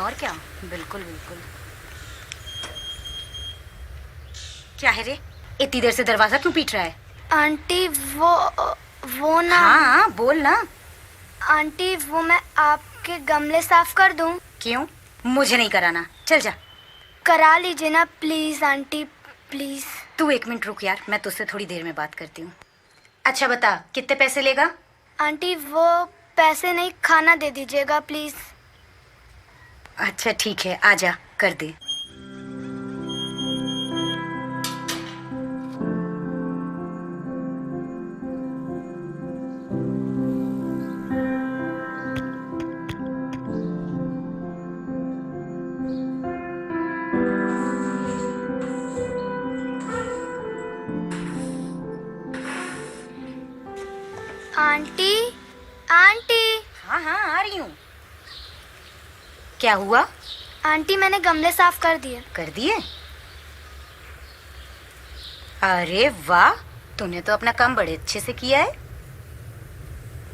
और क्या। बिल्कुल बिल्कुल। क्या है रे, इतनी देर से दरवाजा क्यों पीट रहा है? आंटी वो ना। हाँ बोल ना। आंटी वो मैं आपके गमले साफ कर दूं? क्यों, मुझे नहीं कराना, चल जा। करा लीजिए ना प्लीज आंटी, प्लीज। तू 1 मिनट रुक यार, मैं तुझसे थोड़ी देर में बात करती हूँ। अच्छा बता, कितने पैसे लेगा? आंटी वो पैसे नहीं, खाना दे दीजिएगा प्लीज। अच्छा ठीक है, आजा कर दे। Aunty aunty. हाँ हाँ आ रही हूँ। क्या हुआ? आंटी मैंने गमले साफ कर दिए। कर दिए? अरे वाह, तूने तो अपना काम बड़े अच्छे से किया है।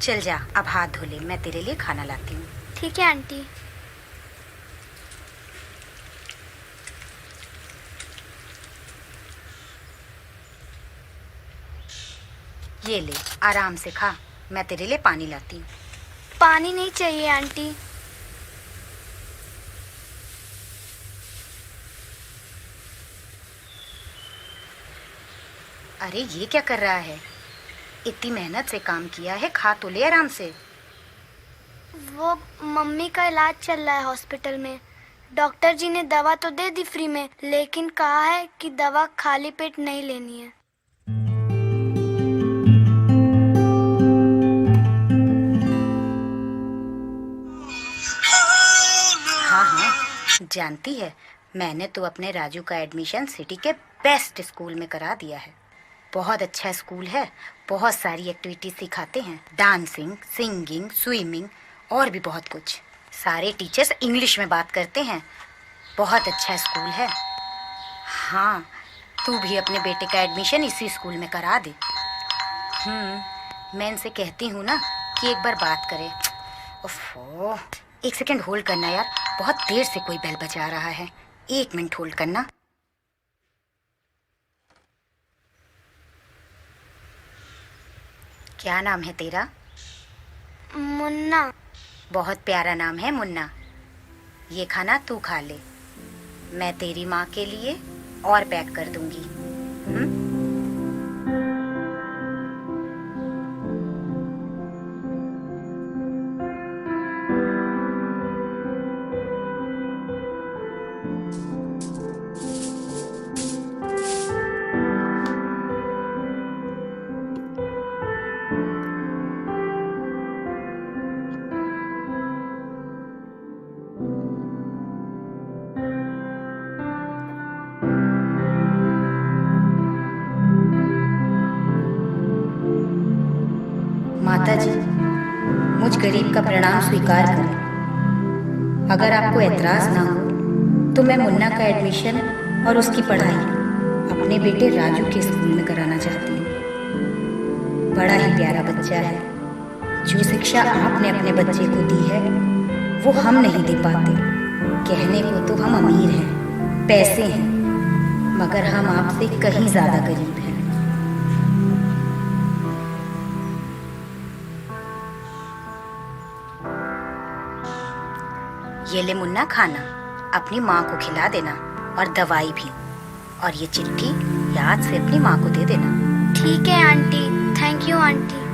चल जा, अब हाथ धो ले, मैं तेरे लिए खाना लाती हूँ। ठीक है आंटी। ये ले, आराम से खा, मैं तेरे लिए पानी लाती हूँ। पानी नहीं चाहिए आंटी। अरे ये क्या कर रहा है? इतनी मेहनत से काम किया है, खा तो ले आराम से। वो मम्मी का इलाज चल रहा है हॉस्पिटल में। डॉक्टर जी ने दवा तो दे दी फ्री में, लेकिन कहा है कि दवा खाली पेट नहीं लेनी है। हाँ हाँ जानती है, मैंने तो अपने राजू का एडमिशन सिटी के बेस्ट स्कूल में करा दिया है। बहुत अच्छा स्कूल है, बहुत सारी एक्टिविटीज सिखाते हैं, डांसिंग, सिंगिंग, स्विमिंग और भी बहुत कुछ। सारे टीचर्स इंग्लिश में बात करते हैं। बहुत अच्छा स्कूल है। हाँ, तू भी अपने बेटे का एडमिशन इसी स्कूल में करा दे। मैं इनसे कहती हूँ ना कि एक बार बात करें। ओफो, 1 सेकंड होल्ड करना यार, बहुत देर से कोई बेल बजा रहा है। 1 मिनट होल्ड करना। क्या नाम है तेरा? मुन्ना। बहुत प्यारा नाम है मुन्ना। ये खाना तू खा ले, मैं तेरी माँ के लिए और पैक कर दूंगी। माता जी, मुझ गरीब का प्रणाम स्वीकार करें। अगर आपको एतराज ना हो तो मैं मुन्ना का एडमिशन और उसकी पढ़ाई अपने बेटे राजू के स्कूल में कराना चाहती हूँ। बड़ा ही प्यारा बच्चा है। जो शिक्षा आपने अपने बच्चे को दी है वो हम नहीं दे पाते। कहने को तो हम अमीर हैं, पैसे हैं, मगर हम आपसे कहीं ज्यादा गरीब हैं। ये ले मुन्ना खाना, अपनी माँ को खिला देना और दवाई भी। और ये चिट्ठी याद से अपनी माँ को दे देना। ठीक है आंटी, थैंक यू आंटी।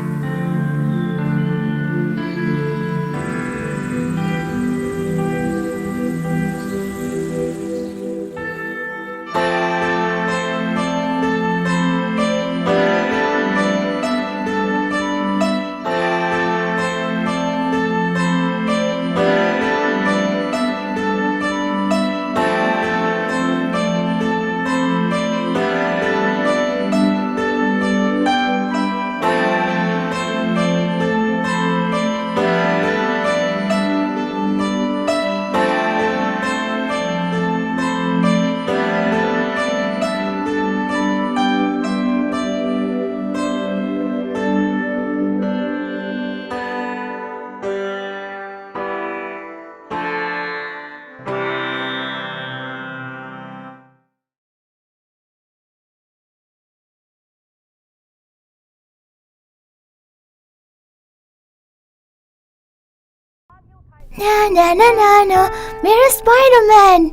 ना ना ना ना ना, मेरा स्पाइडरमैन।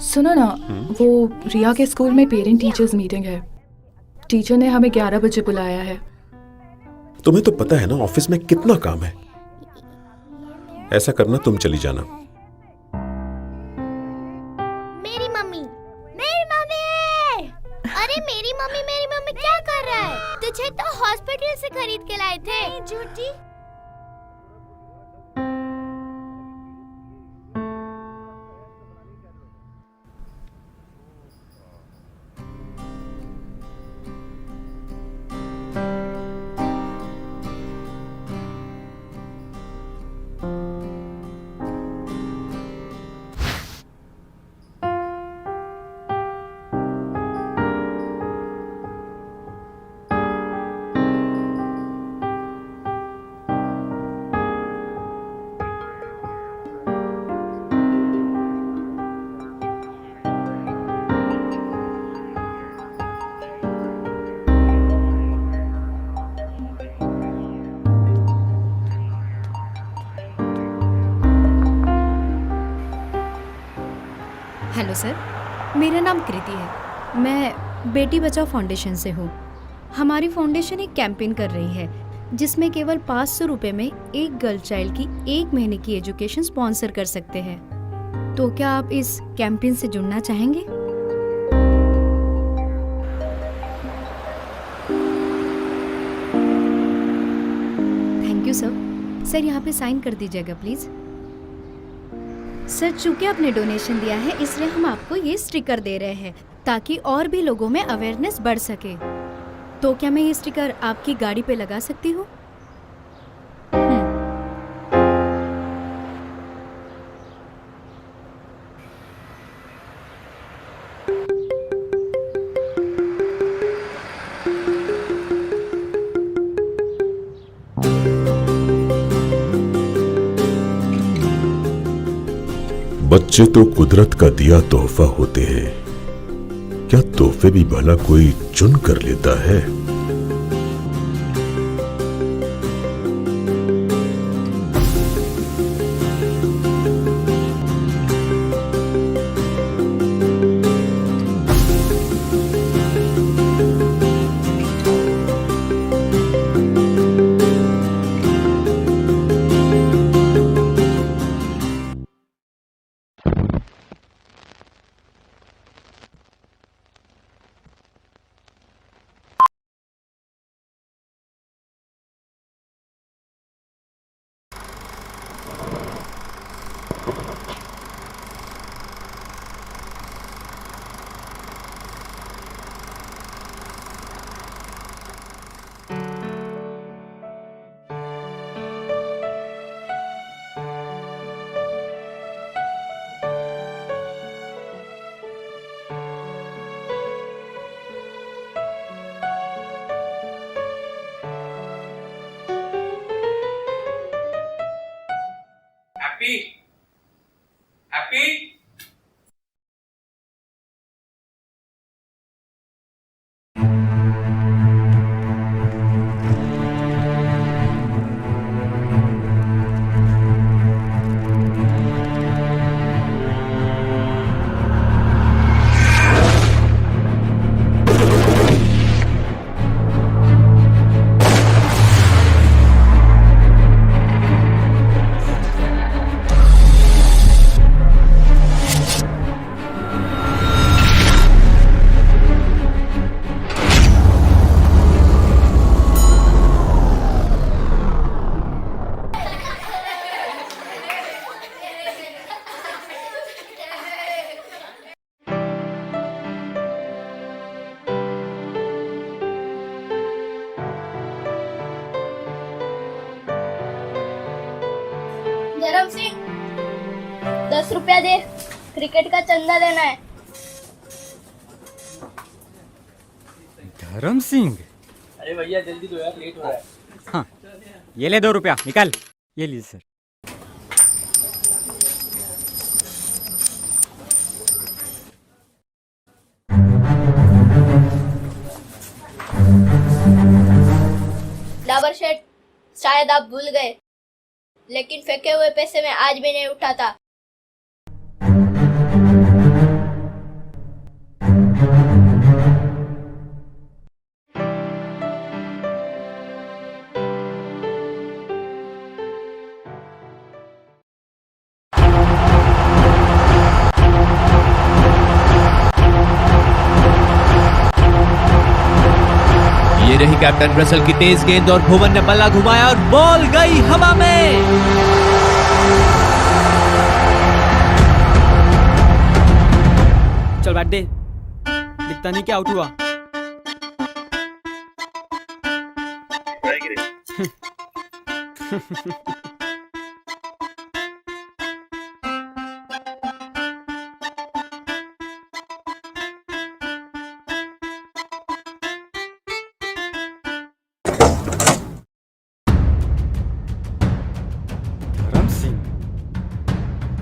सुनो ना, वो रिया के स्कूल में पेरेंट टीचर्स मीटिंग है। टीचर ने हमें 11 बजे बुलाया है। तुम्हें तो पता है ना ऑफिस में कितना काम है। ऐसा करना, तुम चली जाना। मेरी मम्मी, मेरी मम्मी, अरे मेरी मम्मी क्या कर रहा है? तुझे तो हॉस्पिटल से खरीद के लाए थे। झूठी। हेलो सर, मेरा नाम कृति है। मैं बेटी बचाओ फाउंडेशन से हूँ। हमारी फाउंडेशन एक कैंपेन कर रही है जिसमें केवल 500 रुपये में एक गर्ल चाइल्ड की 1 महीने की एजुकेशन स्पॉन्सर कर सकते हैं। तो क्या आप इस कैंपेन से जुड़ना चाहेंगे? Thank you sir. सर यहाँ पे साइन कर दीजिएगा प्लीज़। सर, चूंकि आपने डोनेशन दिया है इसलिए हम आपको ये स्टिकर दे रहे हैं ताकि और भी लोगों में अवेयरनेस बढ़ सके। तो क्या मैं ये स्टिकर आपकी गाड़ी पे लगा सकती हूँ? बच्चे तो कुदरत का दिया तोहफा होते हैं। क्या तोहफे भी भला कोई चुन कर लेता है? हैप्पी धर्म सिंह, 10 रुपया दे, क्रिकेट का चंदा देना है। धर्म सिंह, अरे भैया जल्दी दो यार, लेट हो रहा है। हाँ ये ले 2 रुपया निकाल। ये लीजिए सर। और सेठ, शायद आप भूल गए, लेकिन फेंके हुए पैसे मैं आज भी नहीं उठाता। ये रही कैप्टन रसल की तेज गेंद और भुवन ने बल्ला घुमाया और बॉल गई हवा में। चल बैठ दे, दिखता नहीं क्या आउट हुआ।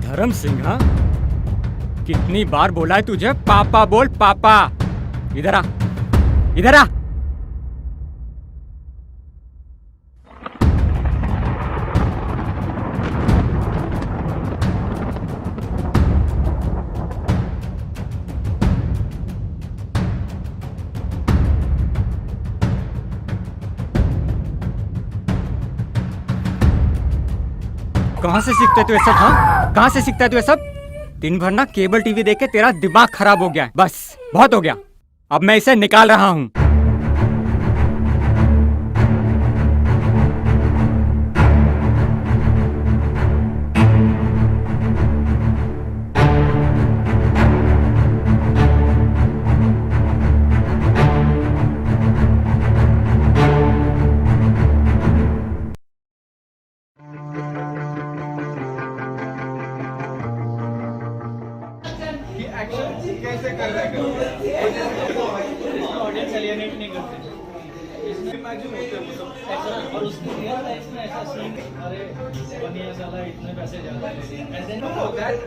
धर्म सिंह, हाँ? कितनी बार बोला है तुझे पापा बोल पापा। इधर आ, इधर आ। कहाँ से सीखते तू ये सब? हाँ, कहाँ से सीखता है तू ये सब? दिन भर ना केबल टीवी देख के तेरा दिमाग खराब हो गया है। बस बहुत हो गया, अब मैं इसे निकाल रहा हूँ। कैसे कर रहा ऑडियंस एलियनेट नहीं करते, इसमें मैक्सिमम होते हैं मतलब ऐसा। और उसमें रियल लाइफ में ऐसा सीन, अरे बनिया साला इतने पैसे ज्यादा ले लिए ऐसे। नो दैट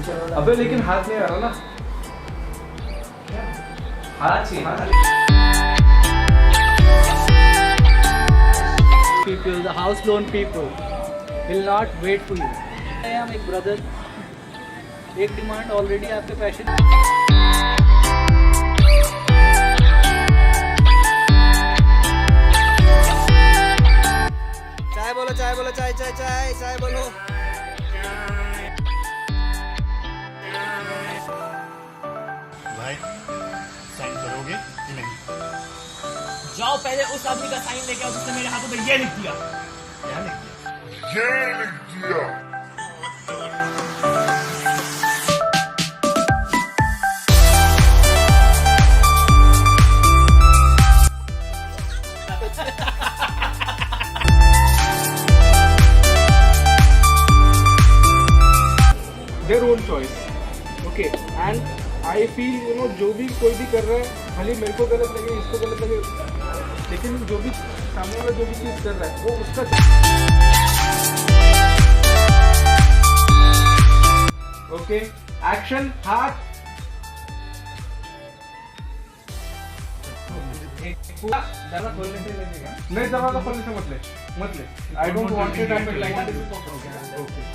अबे लेकिन हाथ नहीं आ रहा ना, हाथ चाहिए। People, the house loan people will not wait for you. I am एक brother, एक डिमांड ऑलरेडी आपके पैशन। चाय बोलो, चाय बोलो, चाय चाय चाय चाय बोलो। भाई साइन करोगे कि नहीं? जाओ पहले उस आदमी का साइन लेके आओ जिसने मेरे हाथों पे ये लिख दिया। क्या लिख दिया? ये लिख दिया। Their own choice, okay, and I feel जो भी कोई भी कर रहा है, भले मेरे को गलत लगे, इसको गलत लगे, लेकिन जो भी सामने वाला जो भी चीज़ कर रहा है वो उसका। ओके, एक्शन, हाथ पूरा दरवाजा खोलने से लगेगा। नहीं, दरवाजा खोलने से मत ले। I don't want it to be like this. Okay.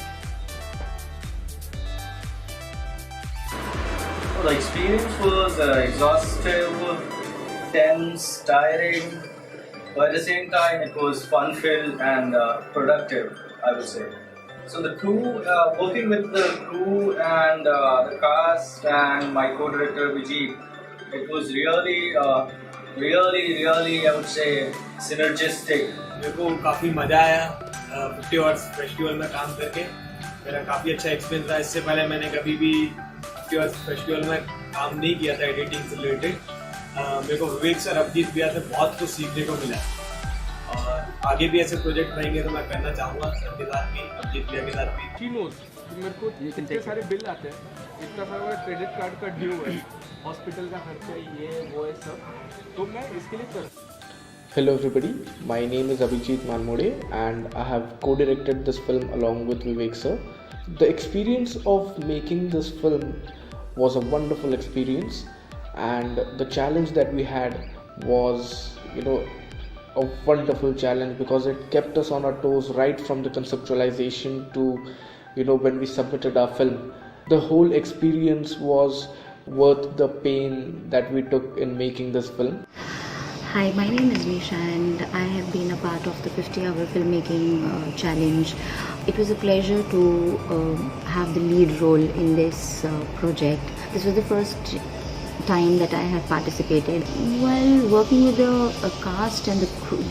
The experience was exhaustive, tense, tiring, but at the same time it was fun-filled and productive, I would say. So the crew, working with the crew and the cast and my co-director Vijay, it was really, I would say, synergistic. मेरे को काफ़ी मज़ा आया 50 Hours festival में काम करके। मेरा काफ़ी अच्छा एक्सपीरियंस रहा। इससे पहले मैंने कभी भी 50 Hours फेस्टिवल में काम नहीं किया था एडिटिंग से रिलेटेड। मेरे को विवेक सर, अभिजीत भैया से बहुत कुछ सीखने को मिला और आगे भी ऐसे प्रोजेक्ट रहेंगे तो मैं करना चाहूँगा सर के साथ भी, अभिजीत भैया के साथ भी। She knows कि मेरे को इतने सारे बिल आते हैं, इतना सारा क्रेडिट कार्ड का ड्यू है, हॉस्पिटल का खर्चा, ये वो है सब, तो मैं इसके लिए कर। Hello everybody, my name is Abhijit Manmode and I have co-directed this film along with Vivek sir. The experience of making this film was a wonderful experience, and the challenge that we had was, a wonderful challenge because it kept us on our toes right from the conceptualization to, when we submitted our film. The whole experience was worth the pain that we took in making this film. Hi, my name is Nisha and I have been a part of the 50-hour filmmaking challenge. It was a pleasure to have the lead role in this project. This was the first time that I have participated. While working with the cast and the crew,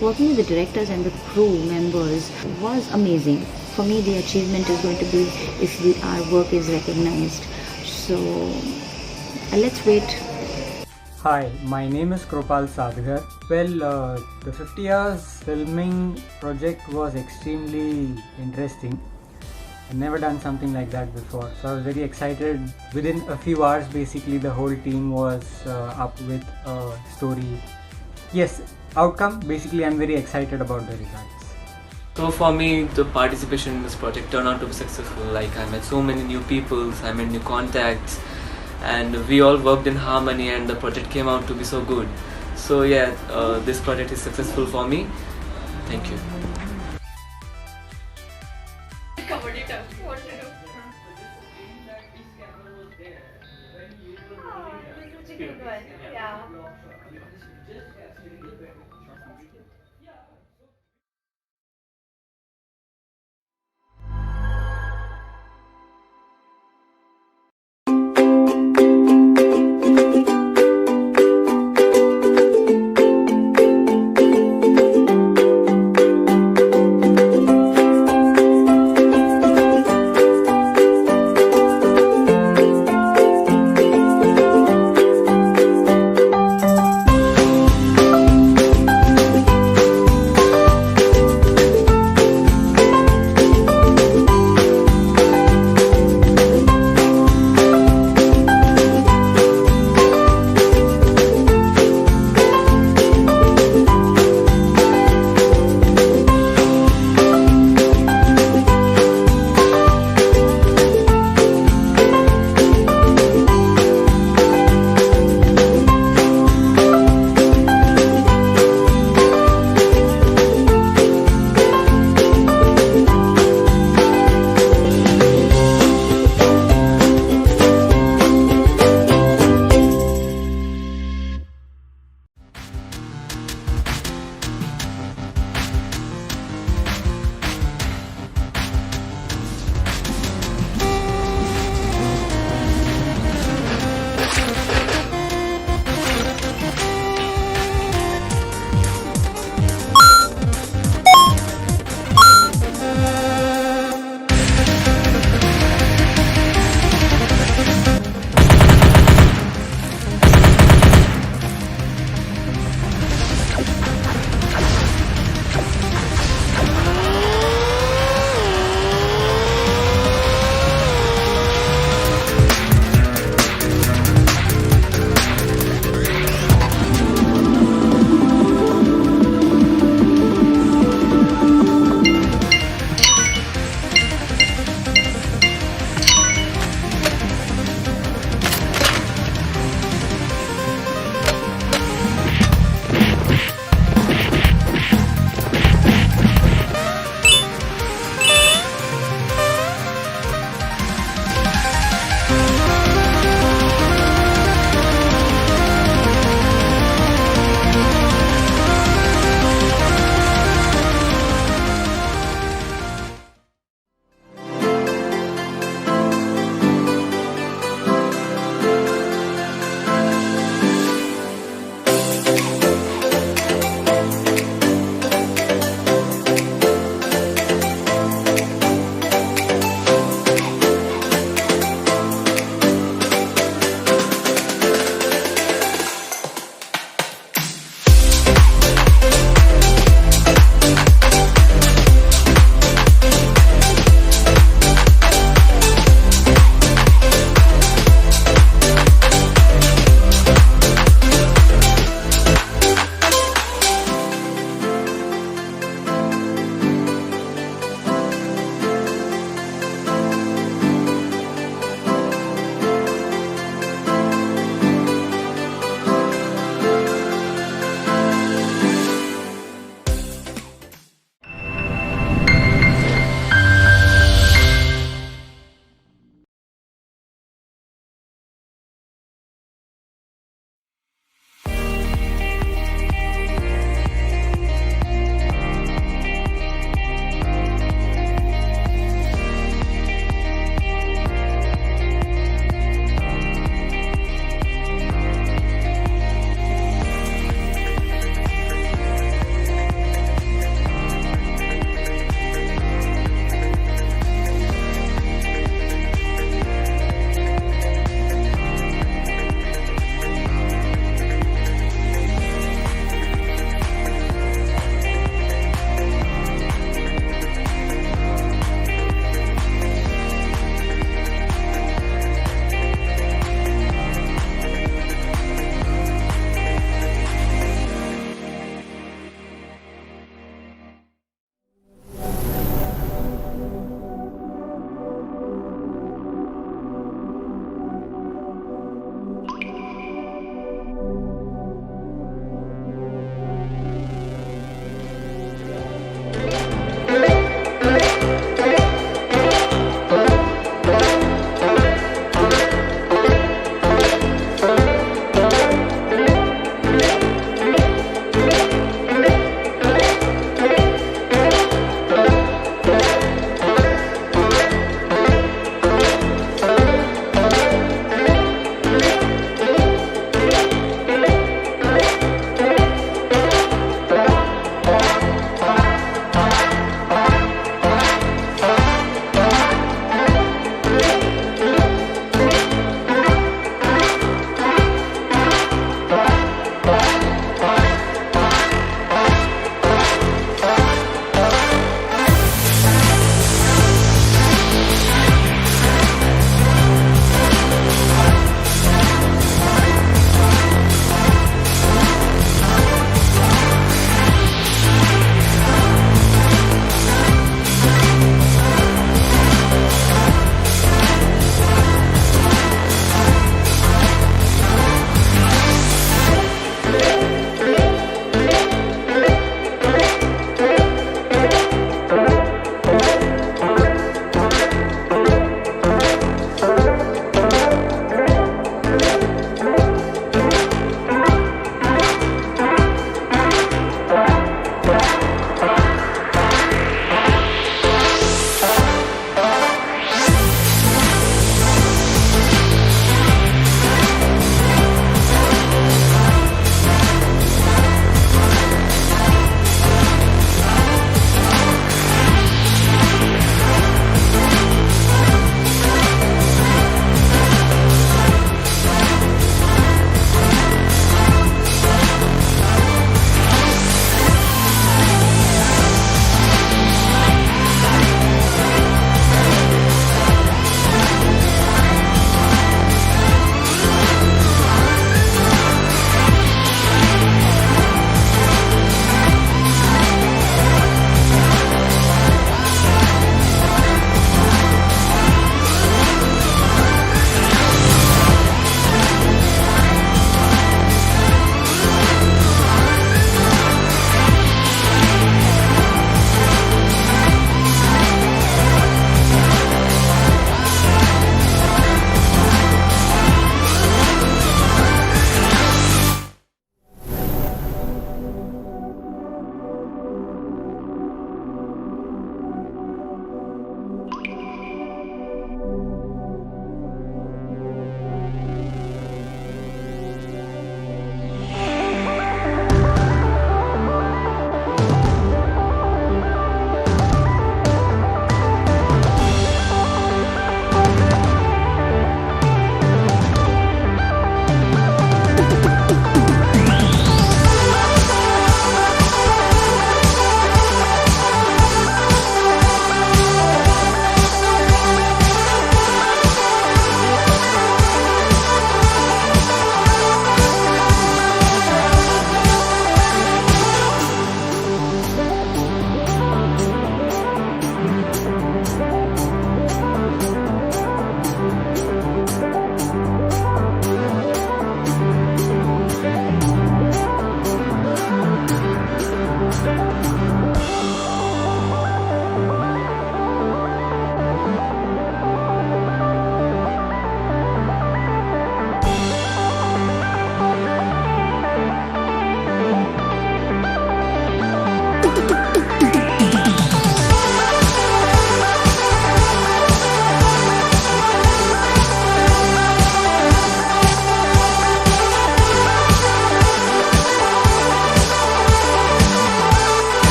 working with the directors and the crew members was amazing. For me, the achievement is going to be if our work is recognized. So let's wait. Hi, my name is Kropal Sadhgar. Well, the 50 hours filming project was extremely interesting. I've never done something like that before, so I was very excited. Within a few hours, basically the whole team was up with a story. Yes, outcome, basically I'm very excited about the results. So for me, the participation in this project turned out to be successful. Like, I met so many new people, I made new contacts, and we all worked in harmony and the project came out to be so good. So yeah, this project is successful for me. Thank you.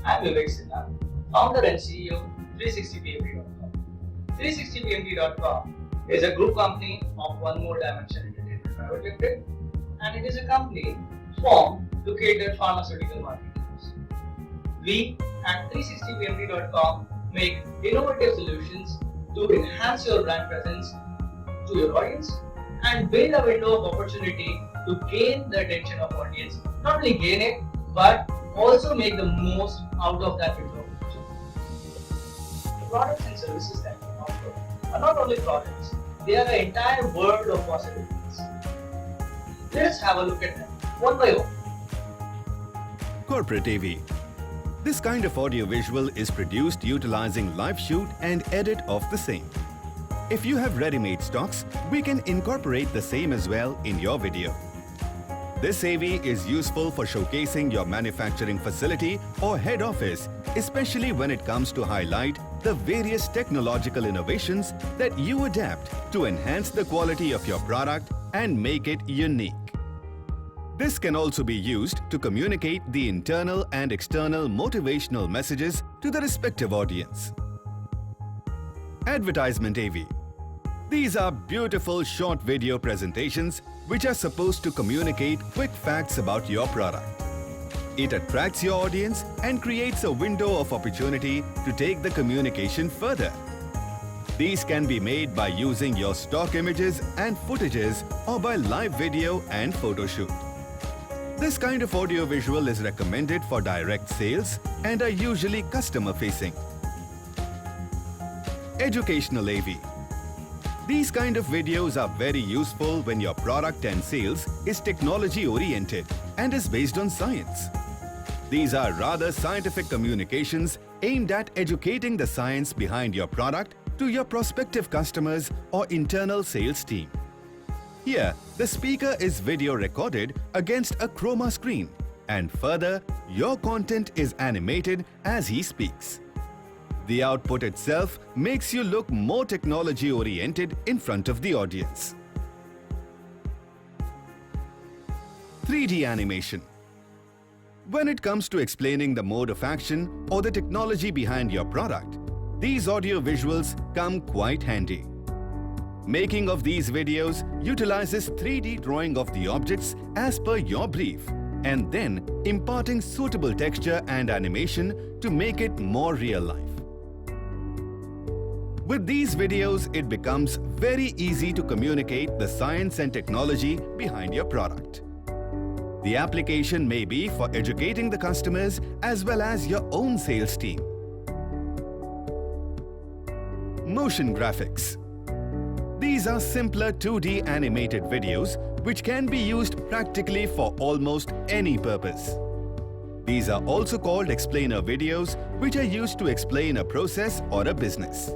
I'm Vivek Sinha, founder and CEO of 360pmd.com. 360pmd.com is a group company of One More Dimension Entertainment Private Limited, and it is a company formed to cater pharmaceutical marketers. We at 360pmd.com make innovative solutions to enhance your brand presence to your audience and build a window of opportunity to gain the attention of audience. Not only gain it, but also make the most out of that window of opportunity. The products and services that we offer are not only products, they are an entire world of possibilities. Let's have a look at them one by one. Corporate AV. This kind of audiovisual is produced utilizing live shoot and edit of the same. If you have ready-made stocks, we can incorporate the same as well in your video. This AV is useful for showcasing your manufacturing facility or head office, especially when it comes to highlight the various technological innovations that you adapt to enhance the quality of your product and make it unique. This can also be used to communicate the internal and external motivational messages to the respective audience. Advertisement AV. These are beautiful short video presentations which are supposed to communicate quick facts about your product. It attracts your audience and creates a window of opportunity to take the communication further. These can be made by using your stock images and footages or by live video and photo shoot. This kind of audiovisual is recommended for direct sales and are usually customer facing. Educational AV. These kind of videos are very useful when your product and sales is technology oriented and is based on science. These are rather scientific communications aimed at educating the science behind your product to your prospective customers or internal sales team. Here, the speaker is video recorded against a chroma screen, and further, your content is animated as he speaks. The output itself makes you look more technology oriented in front of the audience. 3D animation. When it comes to explaining the mode of action or the technology behind your product, these audio visuals come quite handy. Making of these videos utilizes 3D drawing of the objects as per your brief and then imparting suitable texture and animation to make it more real life. With these videos, it becomes very easy to communicate the science and technology behind your product. The application may be for educating the customers as well as your own sales team. Motion graphics. These are simpler 2D animated videos which can be used practically for almost any purpose. These are also called explainer videos, which are used to explain a process or a business.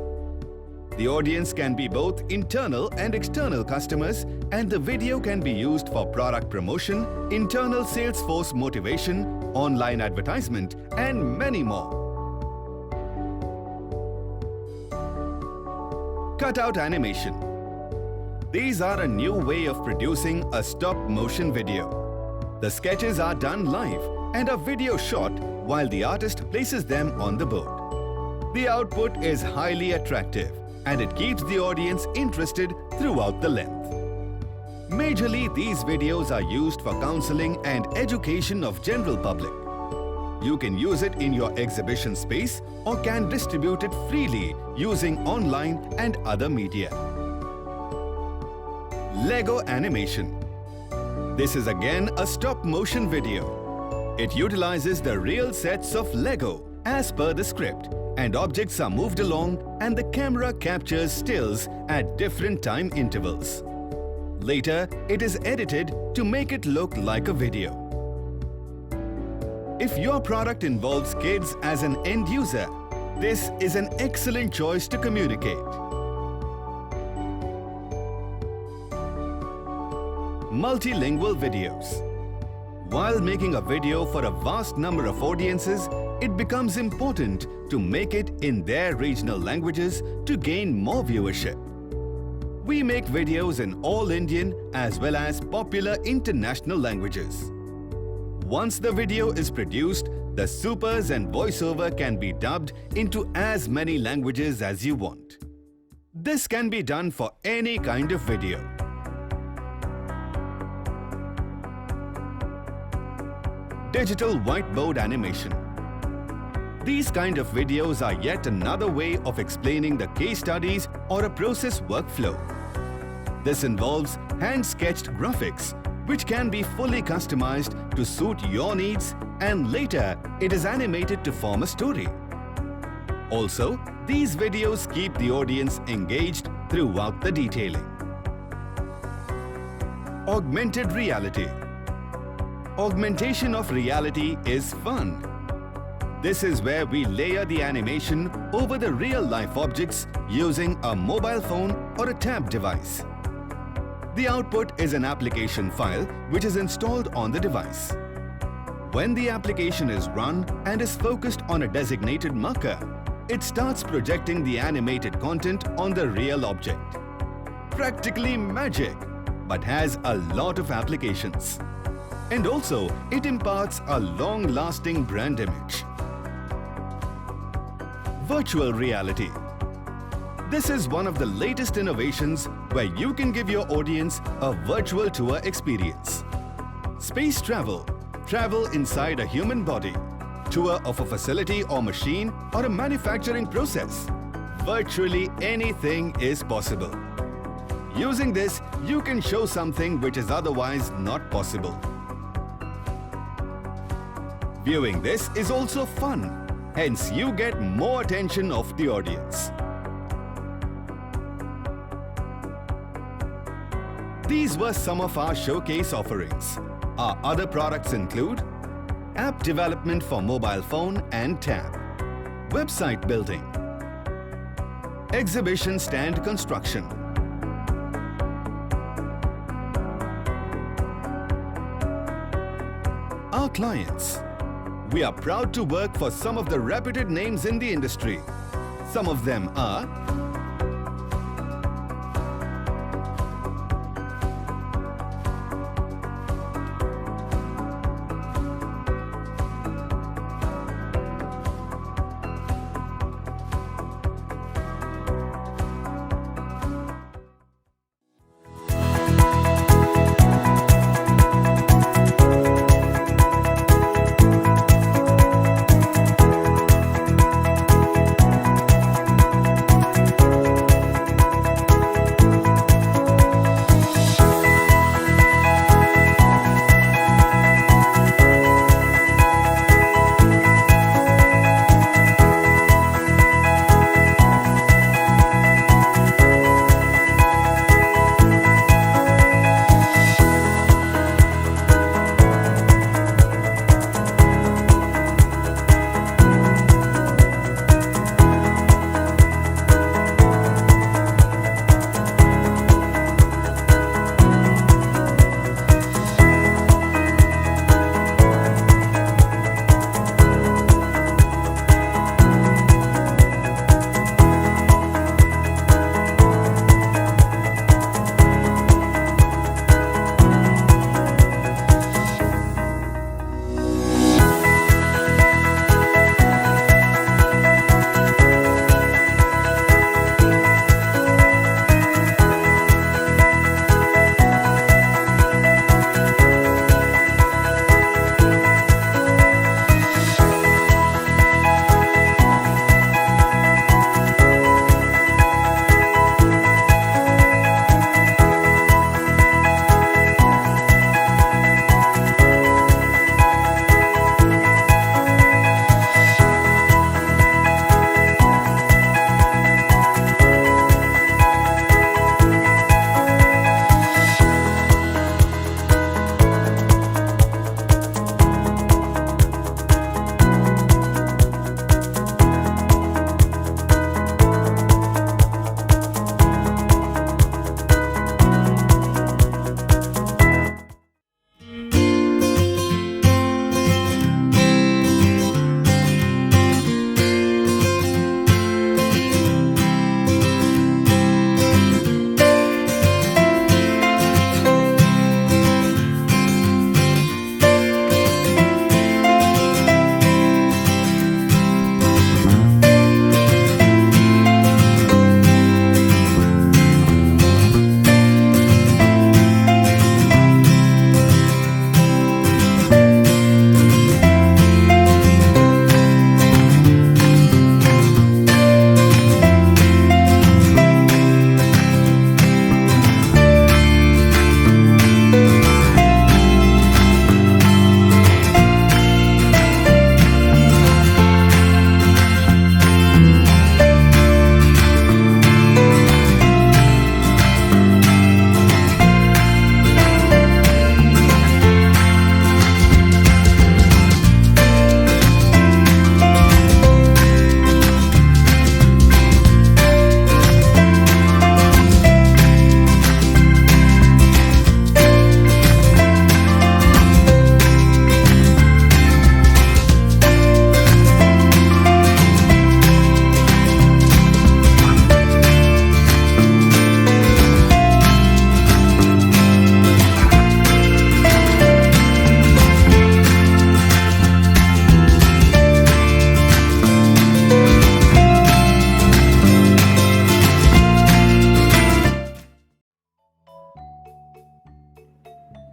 The audience can be both internal and external customers, and the video can be used for product promotion, internal sales force motivation, online advertisement, and many more. Cutout animation. These are a new way of producing a stop-motion video. The sketches are done live and a video shot while the artist places them on the board. The output is highly attractive and it keeps the audience interested throughout the length. Majorly, these videos are used for counseling and education of general public. You can use it in your exhibition space or can distribute it freely using online and other media. Lego animation. This is again a stop-motion video. It utilizes the real sets of Lego as per the script, and objects are moved along and the camera captures stills at different time intervals. Later, it is edited to make it look like a video. If your product involves kids as an end user, this is an excellent choice to communicate. Multilingual videos. While making a video for a vast number of audiences, it becomes important to make it in their regional languages to gain more viewership. We make videos in all Indian as well as popular international languages. Once the video is produced, The supers and voiceover can be dubbed into as many languages as you want. This can be done for any kind of video. Digital whiteboard animation. These kind of videos are yet another way of explaining the case studies or a process workflow. This involves hand-sketched graphics, which can be fully customized to suit your needs, and later it is animated to form a story. Also, these videos keep the audience engaged throughout the detailing. Augmented reality. Augmentation of reality is fun. This is where we layer the animation over the real-life objects using a mobile phone or a tab device. The output is an application file which is installed on the device. When the application is run and is focused on a designated marker, it starts projecting the animated content on the real object. Practically magic, but has a lot of applications. And also, it imparts a long-lasting brand image. Virtual reality. This is one of the latest innovations where you can give your audience a virtual tour experience. Space travel. Travel inside a human body. Tour of a facility or machine or a manufacturing process. Virtually anything is possible. Using this, you can show something which is otherwise not possible. Viewing this is also fun. Hence, you get more attention of the audience. These were some of our showcase offerings. Our other products include app development for mobile phone and tab, website building, exhibition stand construction, our clients. We are proud to work for some of the reputed names in the industry. Some of them are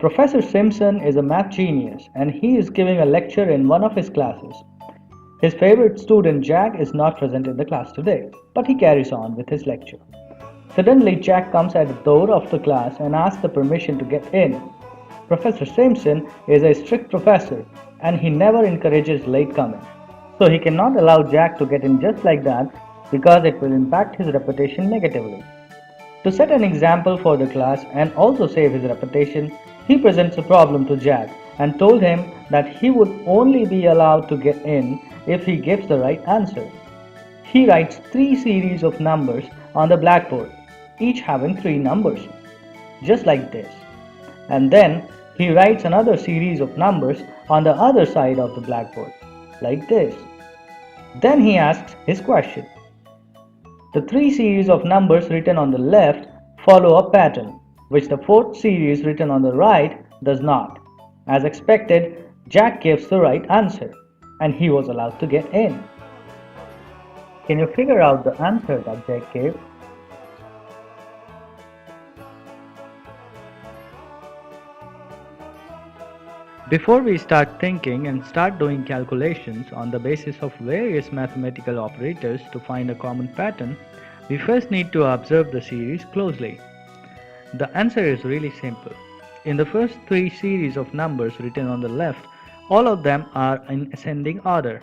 Professor Simpson is a math genius and he is giving a lecture in one of his classes. His favorite student Jack is not present in the class today, but he carries on with his lecture. Suddenly, Jack comes at the door of the class and asks the permission to get in. Professor Simpson is a strict professor and he never encourages late coming. So he cannot allow Jack to get in just like that because it will impact his reputation negatively. To set an example for the class and also save his reputation, he presents a problem to Jack and told him that he would only be allowed to get in if he gives the right answer. He writes 3 series of numbers on the blackboard, each having 3 numbers, just like this. And then he writes another series of numbers on the other side of the blackboard, like this. Then he asks his question. The 3 series of numbers written on the left follow a pattern, which the 4th series written on the right does not. As expected, Jack gives the right answer, and he was allowed to get in. Can you figure out the answer that Jack gave? Before we start thinking and start doing calculations on the basis of various mathematical operators to find a common pattern, we first need to observe the series closely. The answer is really simple. In the first 3 series of numbers written on the left, all of them are in ascending order.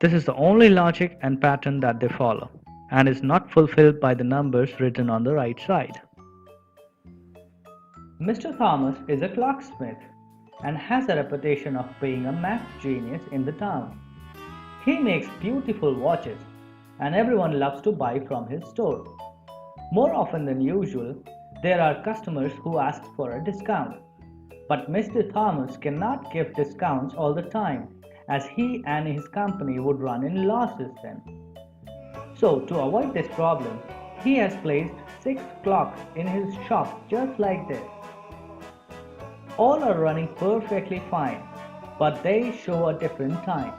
This is the only logic and pattern that they follow, and is not fulfilled by the numbers written on the right side. Mr. Thomas is a clocksmith and has a reputation of being a math genius in the town. He makes beautiful watches and everyone loves to buy from his store. More often than usual, there are customers who ask for a discount. But Mr. Thomas cannot give discounts all the time, as he and his company would run in losses then. So, to avoid this problem, he has placed 6 clocks in his shop just like this. All are running perfectly fine, but they show a different time.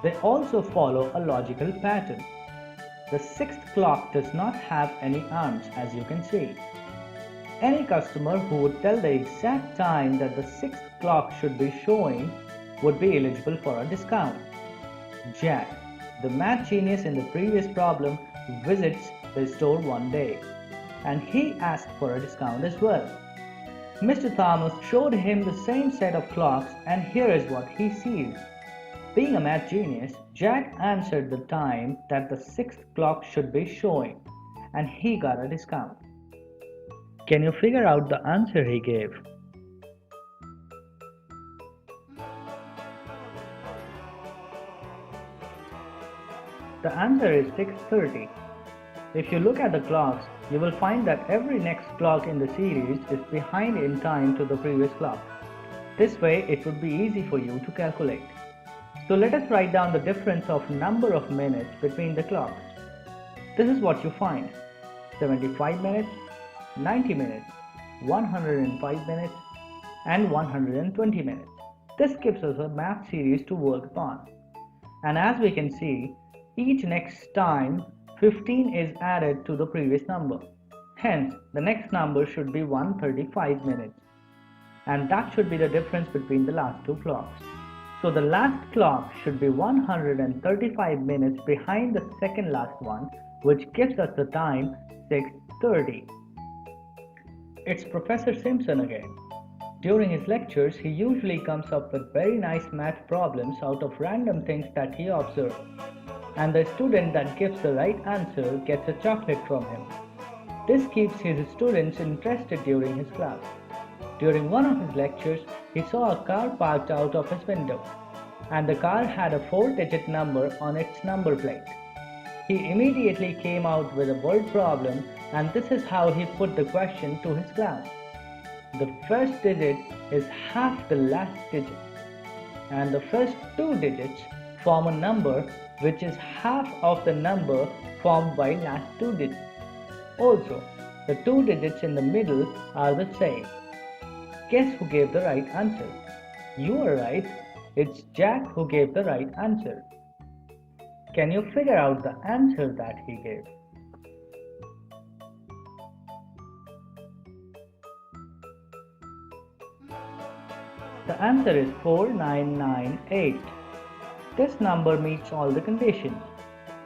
They also follow a logical pattern. The 6th clock does not have any arms, as you can see. Any customer who would tell the exact time that the 6th clock should be showing would be eligible for a discount. Jack, the math genius in the previous problem, visits the store one day, and he asked for a discount as well. Mr. Thomas showed him the same set of clocks, and here is what he sees. Being a math genius, Jack answered the time that the 6th clock should be showing, and he got a discount. Can you figure out the answer he gave? The answer is 6:30. If you look at the clocks, you will find that every next clock in the series is behind in time to the previous clock. This way it would be easy for you to calculate. So let us write down the difference of number of minutes between the clocks. This is what you find: 75 minutes, 90 minutes, 105 minutes, and 120 minutes. This gives us a math series to work upon. And as we can see, each next time 15 is added to the previous number. Hence, the next number should be 135 minutes. And that should be the difference between the last 2 clocks. So the last clock should be 135 minutes behind the second last one, which gives us the time 6:30. It's Professor Simpson again. During his lectures, he usually comes up with very nice math problems out of random things that he observed. And the student that gives the right answer gets a chocolate from him. This keeps his students interested during his class. During one of his lectures, he saw a car parked out of his window, and the car had a 4-digit number on its number plate. He immediately came out with a word problem, and this is how he put the question to his class. The first digit is half the last digit, and the first 2 digits form a number which is half of the number formed by last 2 digits. Also, the 2 digits in the middle are the same. Guess who gave the right answer? You are right, it's Jack who gave the right answer. Can you figure out the answer that he gave? The answer is 4998. This number meets all the conditions.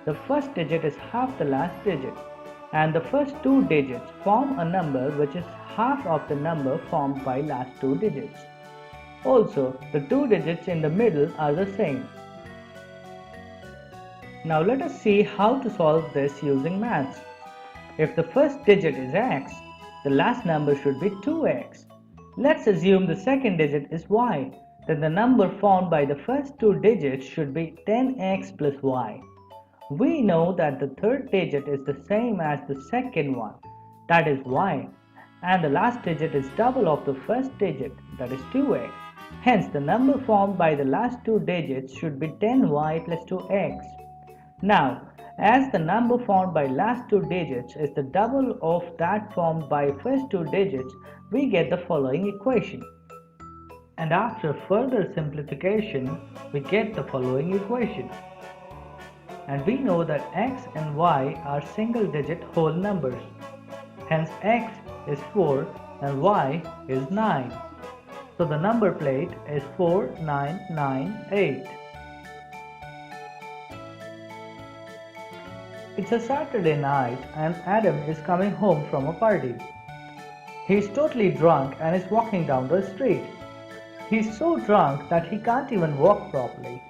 The first digit is half the last digit, and the first two digits form a number which is half of the number formed by last two digits. Also, the two digits in the middle are the same. Now let us see how to solve this using maths. If the first digit is x, the last number should be 2x. Let's assume the second digit is y, then the number formed by the first two digits should be 10x plus y. We know that the third digit is the same as the second one, that is y, and the last digit is double of the first digit, that is 2x. Hence, the number formed by the last two digits should be 10y plus 2x. Now, as the number formed by last two digits is the double of that formed by first two digits, we get the following equation. And after further simplification, we get the following equation. And we know that x and y are single digit whole numbers. Hence x is 4 and y is 9. So the number plate is 4998. It's a Saturday night and Adam is coming home from a party. He is totally drunk and is walking down the street. He is so drunk that he can't even walk properly.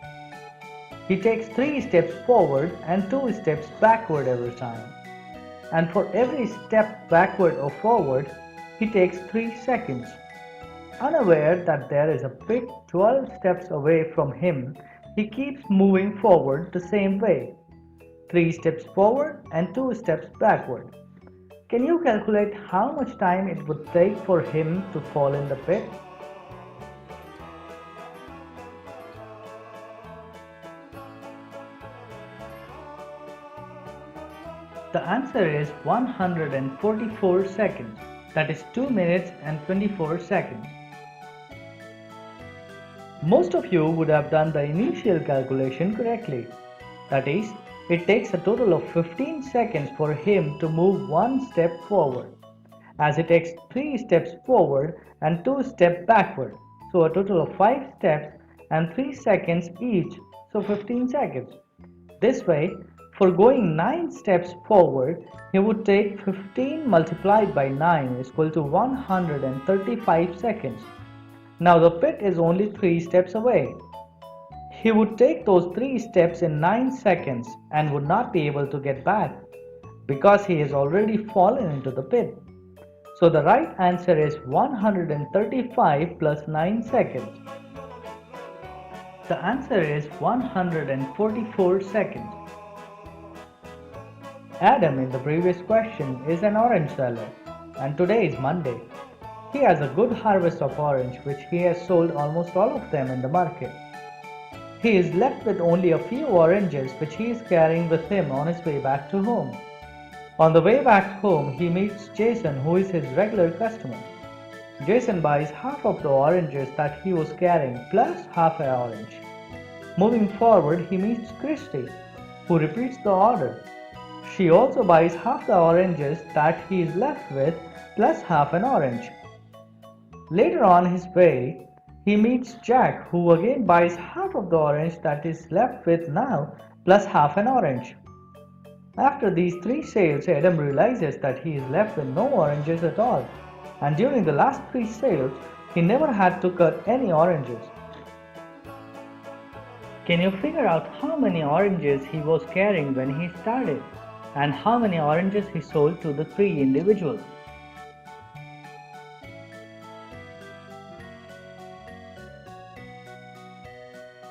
He takes 3 steps forward and 2 steps backward every time. And for every step backward or forward, he takes 3 seconds. Unaware that there is a pit 12 steps away from him, he keeps moving forward the same way. 3 steps forward and 2 steps backward. Can you calculate how much time it would take for him to fall in the pit? The answer is 144 seconds. That is 2 minutes and 24 seconds. Most of you would have done the initial calculation correctly. That is, it takes a total of 15 seconds for him to move 1 step forward, as it takes 3 steps forward and 2 steps backward, so a total of 5 steps and 3 seconds each, so 15 seconds. This way, for going 9 steps forward, he would take 15 multiplied by 9 is equal to 135 seconds. Now the pit is only 3 steps away. He would take those 3 steps in 9 seconds and would not be able to get back because he has already fallen into the pit. So the right answer is 135 plus 9 seconds. The answer is 144 seconds. Adam in the previous question is an orange seller, and today is Monday. He has a good harvest of orange which he has sold almost all of them in the market. He is left with only a few oranges which he is carrying with him on his way back to home. On the way back home, he meets Jason, who is his regular customer. Jason buys half of the oranges that he was carrying plus half an orange. Moving forward, he meets Christy, who repeats the order. She also buys half the oranges that he is left with plus half an orange. Later on his way, he meets Jack, who again buys half of the orange that is left with now plus half an orange. After these 3 sales, Adam realizes that he is left with no oranges at all, and during the last 3 sales, he never had to cut any oranges. Can you figure out how many oranges he was carrying when he started, and how many oranges he sold to the 3 individuals?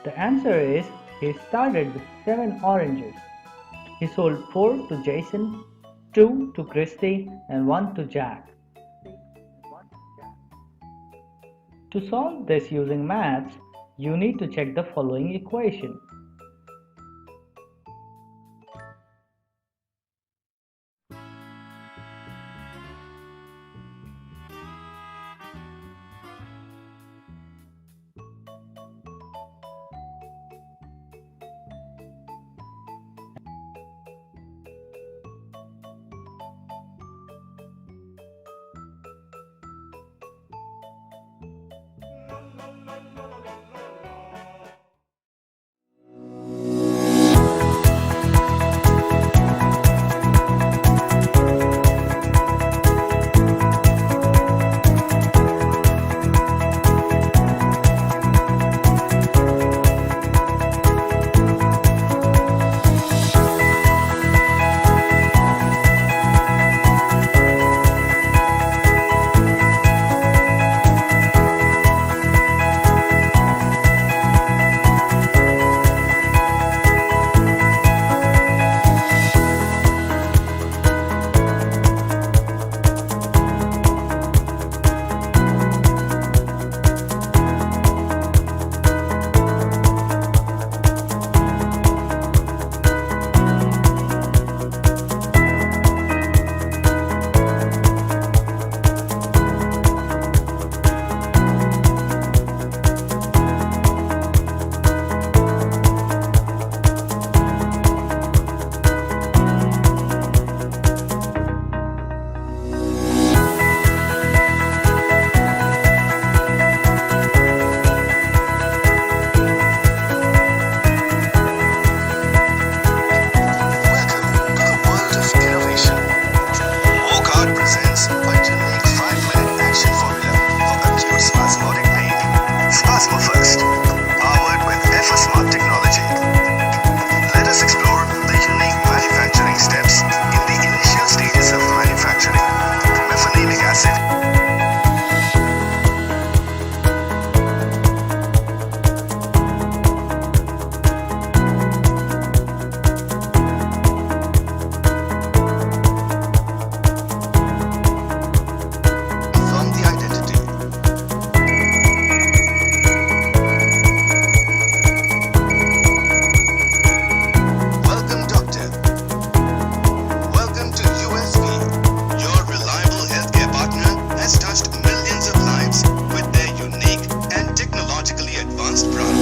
The answer is he started with 7 oranges. He sold 4 to Jason, 2 to Christy, and 1 to Jack. To solve this using maths, you need to check the following equation. advanced product.